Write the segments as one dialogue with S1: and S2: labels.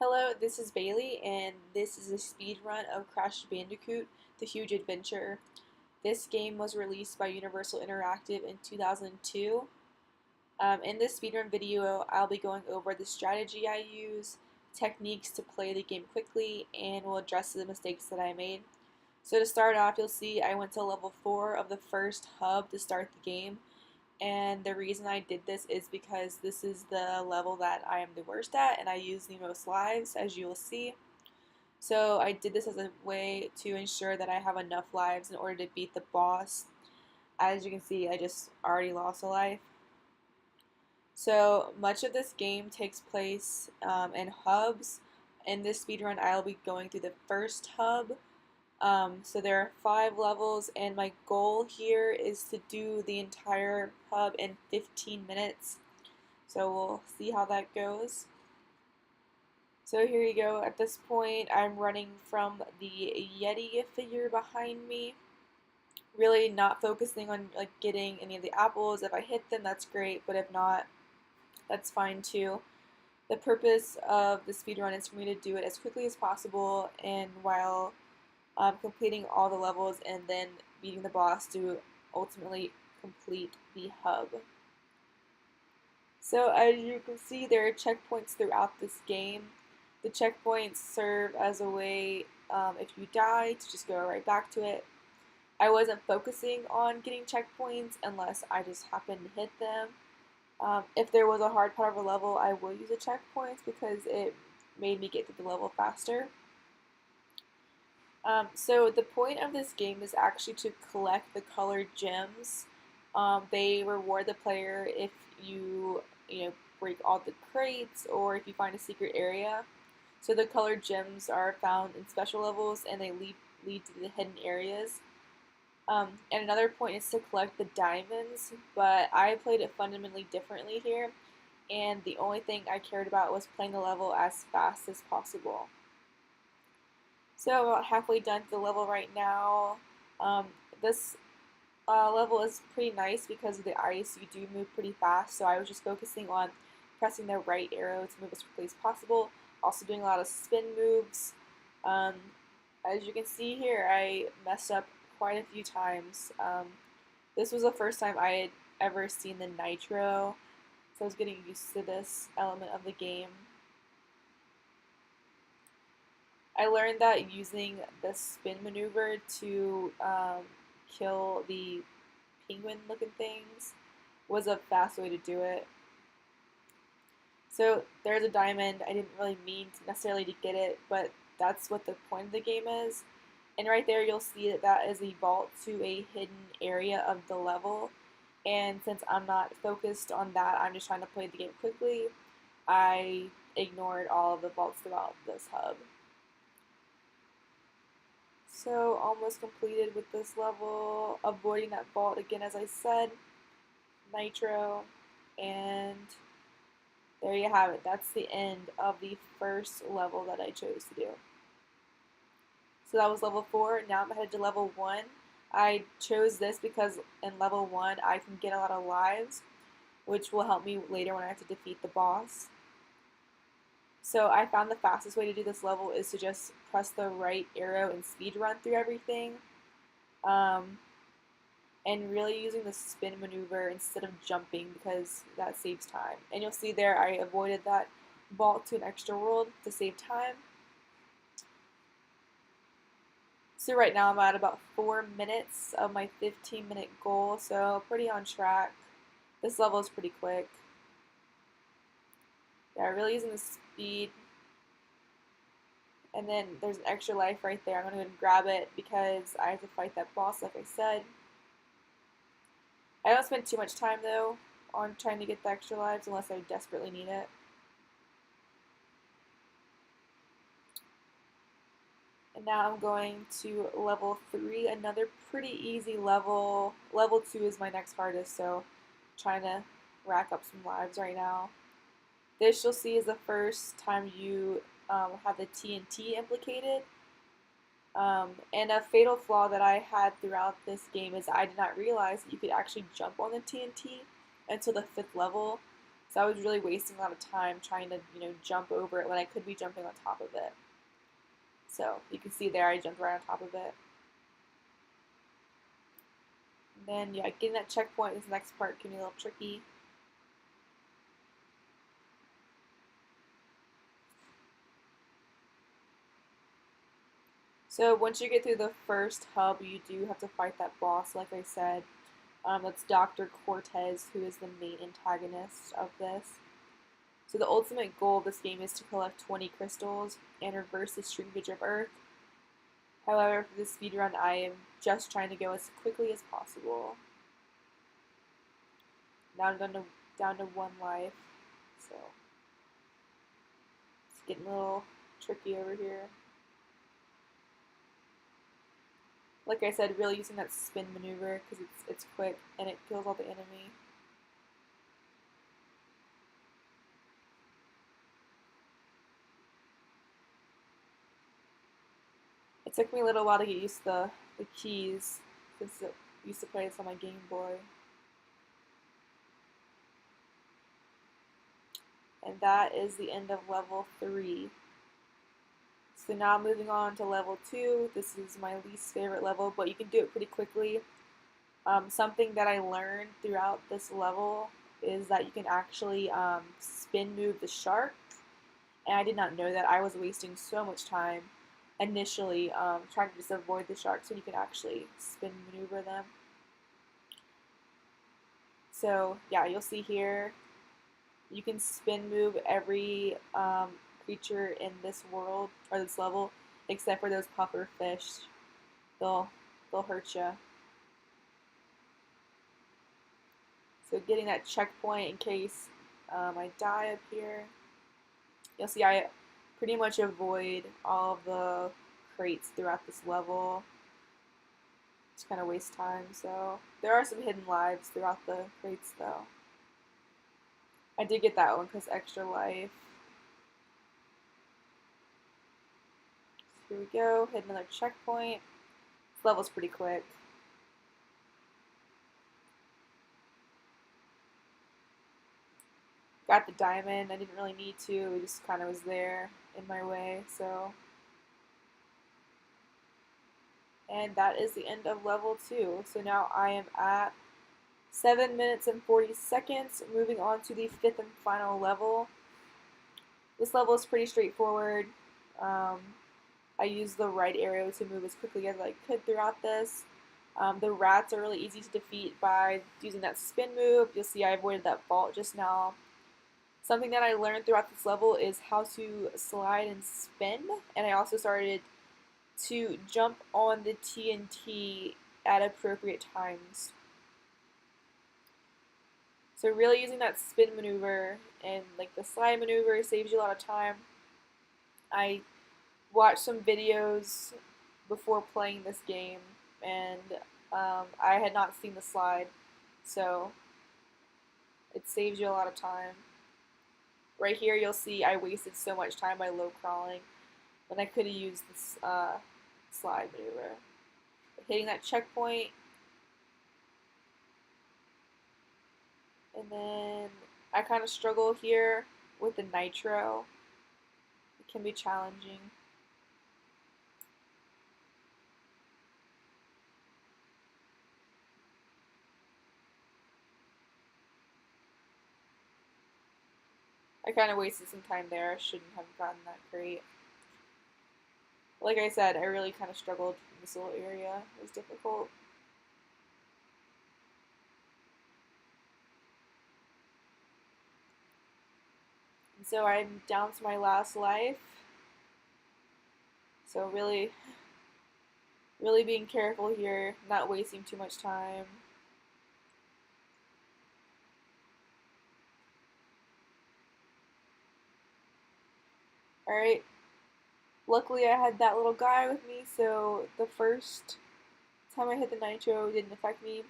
S1: Hello, this is Bailey, and this is a speed run of Crash Bandicoot: The Huge Adventure. This game was released by Universal Interactive in 2002. In this speedrun video, I'll be going over the strategy I use, techniques to play the game quickly, and will address the mistakes that I made. So to start off, you'll see I went to level 4 of the first hub to start the game, and the reason I did this is because this is the level that I am the worst at and I use the most lives, as you will see. So I did this as a way to ensure that I have enough lives in order to beat the boss. As you can see, I just already lost a life. So much of this game takes place in hubs. In this speedrun, I'll be going through the first hub. So there are 5 levels, and my goal here is to do the entire hub in 15 minutes. So we'll see how that goes. So here you go. At this point, I'm running from the Yeti figure behind me. Really not focusing on getting any of the apples. If I hit them, that's great, but if not, that's fine too. The purpose of the speedrun is for me to do it as quickly as possible and while completing all the levels and then beating the boss to ultimately complete the hub. So as you can see, there are checkpoints throughout this game. The checkpoints serve as a way, if you die, to just go right back to it. I wasn't focusing on getting checkpoints unless I just happened to hit them. If there was a hard part of a level, I will use the checkpoints because it made me get through the level faster. So the point of this game is actually to collect the colored gems. They reward the player if you break all the crates or if you find a secret area. So the colored gems are found in special levels and they lead to the hidden areas. And another point is to collect the diamonds, but I played it fundamentally differently here, and the only thing I cared about was playing the level as fast as possible. So about halfway done to the level right now. This level is pretty nice because of the ice. You do move pretty fast, so I was just focusing on pressing the right arrow to move as quickly as possible. Also doing a lot of spin moves. Um, as you can see here, I messed up quite a few times. This was the first time I had ever seen the nitro, so I was getting used to this element of the game. I learned that using the spin maneuver to kill the penguin looking things was a fast way to do it. So there's a diamond. I didn't really mean necessarily to get it, but that's what the point of the game is. And right there you'll see that that is a vault to a hidden area of the level. And since I'm not focused on that, I'm just trying to play the game quickly, I ignored all of the vaults throughout this hub. So almost completed with this level, avoiding that vault again as I said, nitro, and there you have it. That's the end of the first level that I chose to do. So that was level 4, now I'm headed to level 1. I chose this because in level 1 I can get a lot of lives, which will help me later when I have to defeat the boss. So I found the fastest way to do this level is to just press the right arrow and speed run through everything. And really using the spin maneuver instead of jumping because that saves time. And you'll see there I avoided that vault to an extra world to save time. So right now I'm at about 4 minutes of my 15-minute goal, so pretty on track. This level is pretty quick. Yeah, really using the speed. And then there's an extra life right there. I'm going to go ahead and grab it because I have to fight that boss like I said. I don't spend too much time though on trying to get the extra lives unless I desperately need it. And now I'm going to level 3, another pretty easy level. Level 2 is my next hardest, so I'm trying to rack up some lives right now. This you'll see is the first time you have the TNT implicated. And a fatal flaw that I had throughout this game is I did not realize that you could actually jump on the TNT until the 5th level. So I was really wasting a lot of time trying to, jump over it when I could be jumping on top of it. So you can see there I jumped right on top of it. And then, yeah, getting that checkpoint, this next part can be a little tricky. So once you get through the first hub, you do have to fight that boss, like I said. That's Dr. Cortez, who is the main antagonist of this. So the ultimate goal of this game is to collect 20 crystals and reverse the shrinkage of Earth. However, for this speedrun, I am just trying to go as quickly as possible. Now I'm down to 1 life, so it's getting a little tricky over here. Like I said, really using that spin maneuver because it's quick and it kills all the enemy. It took me a little while to get used to the keys since I used to play this on my Game Boy. And that is the end of level 3. So now moving on to level 2. This is my least favorite level, but you can do it pretty quickly. Something that I learned throughout this level is that you can actually spin move the shark. And I did not know that. I was wasting so much time initially trying to just avoid the sharks when you can actually spin maneuver them. So yeah, you'll see here you can spin move every creature in this world or this level except for those puffer fish. They'll hurt you. So getting that checkpoint in case I die up here. You'll see I pretty much avoid all of the crates throughout this level. Just kind of waste time. So there are some hidden lives throughout the crates though. I did get that one because extra life. So here we go, hit another checkpoint. This level's pretty quick. Got the diamond. I didn't really need to. It just kind of was there in my way. So, and that is the end of level 2. So now I am at 7 minutes and 40 seconds. Moving on to the 5th and final level. This level is pretty straightforward. I used the right arrow to move as quickly as I could throughout this. The rats are really easy to defeat by using that spin move. You'll see I avoided that vault just now. Something that I learned throughout this level is how to slide and spin, and I also started to jump on the TNT at appropriate times. So really using that spin maneuver and like the slide maneuver saves you a lot of time. I watched some videos before playing this game, and I had not seen the slide, so it saves you a lot of time. Right here you'll see I wasted so much time by low crawling when I could have used this slide maneuver. But hitting that checkpoint, and then I kind of struggle here with the nitro. It can be challenging. I kind of wasted some time there. I shouldn't have gotten that great. Like I said, I really kind of struggled in this little area. It was difficult. And so I'm down to my last life. So really being careful here, not wasting too much time. Alright, luckily I had that little guy with me, so the first time I hit the nitro didn't affect me.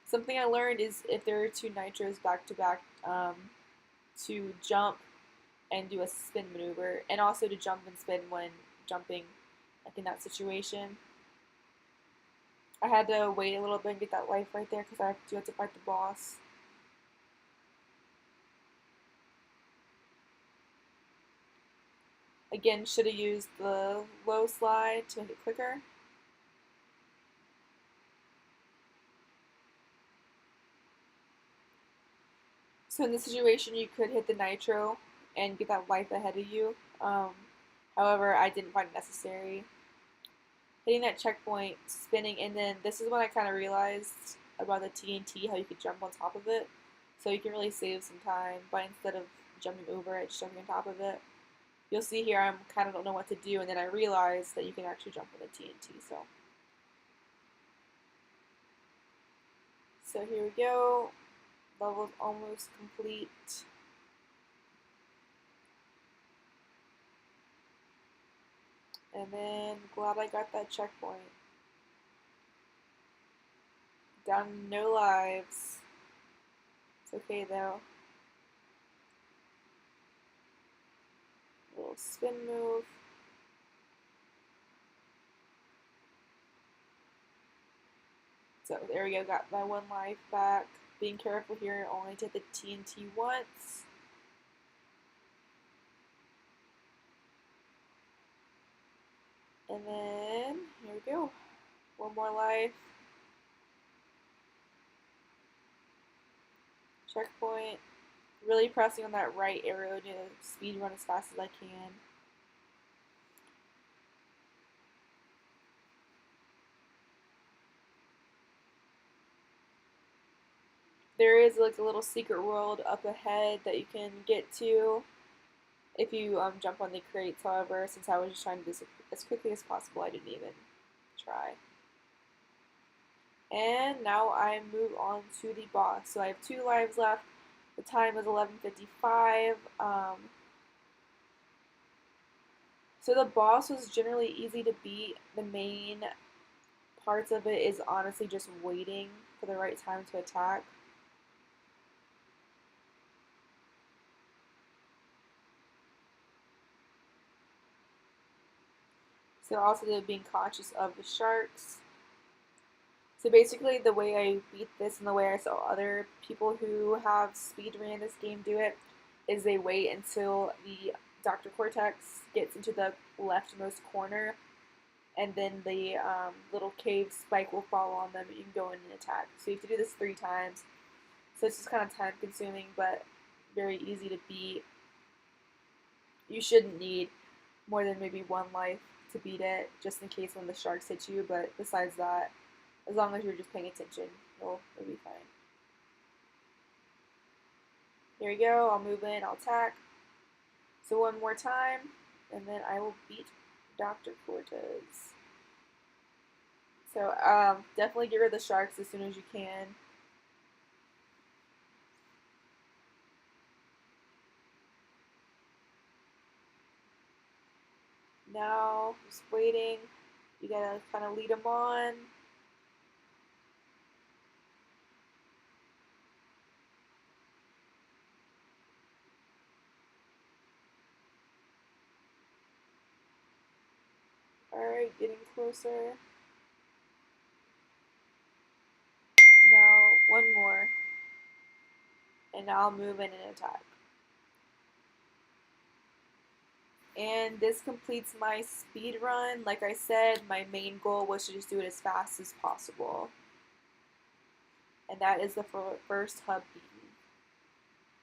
S1: Something I learned is if there are 2 nitros back to back, to jump and do a spin maneuver, and also to jump and spin when jumping, like in that situation. I had to wait a little bit and get that life right there because I do have to fight the boss. Again, should have used the low slide to make it quicker. So in this situation, you could hit the nitro and get that life ahead of you. However, I didn't find it necessary. Hitting that checkpoint, spinning, and then this is when I kind of realized about the TNT, how you could jump on top of it. So you can really save some time by instead of jumping over it, just jumping on top of it. You'll see here I'm kind of don't know what to do, and then I realized that you can actually jump on the TNT. So here we go. Level's almost complete. And then glad I got that checkpoint. Down no lives. It's okay though. Little spin move. So there we go, got my 1 life back. Being careful here, only to hit the TNT once. And then, here we go. 1 more life. Checkpoint. Really pressing on that right arrow to speed run as fast as I can. There is like a little secret world up ahead that you can get to if you jump on the crates. However, since I was just trying to do this as quickly as possible, I didn't even try. And now I move on to the boss. So I have 2 lives left. The time is 11:55. So the boss was generally easy to beat. The main parts of it is honestly just waiting for the right time to attack. So also being conscious of the sharks. So basically the way I beat this and the way I saw other people who have speedrun this game do it is they wait until the Dr. Cortex gets into the leftmost corner, and then the little cave spike will fall on them and you can go in and attack. So you have to do this 3 times. So it's just kind of time consuming but very easy to beat. You shouldn't need more than maybe 1 life to beat it, just in case when the sharks hit you, but besides that, as long as you're just paying attention, you'll be fine. Here we go, I'll move in, I'll attack. So 1 more time, and then I will beat Dr. Cortez. So definitely get rid of the sharks as soon as you can. Now, just waiting. You gotta kind of lead them on. Alright, getting closer. Now, 1 more. And now I'll move in and attack. And this completes my speed run. Like I said, my main goal was to just do it as fast as possible. And that is the first hub beat.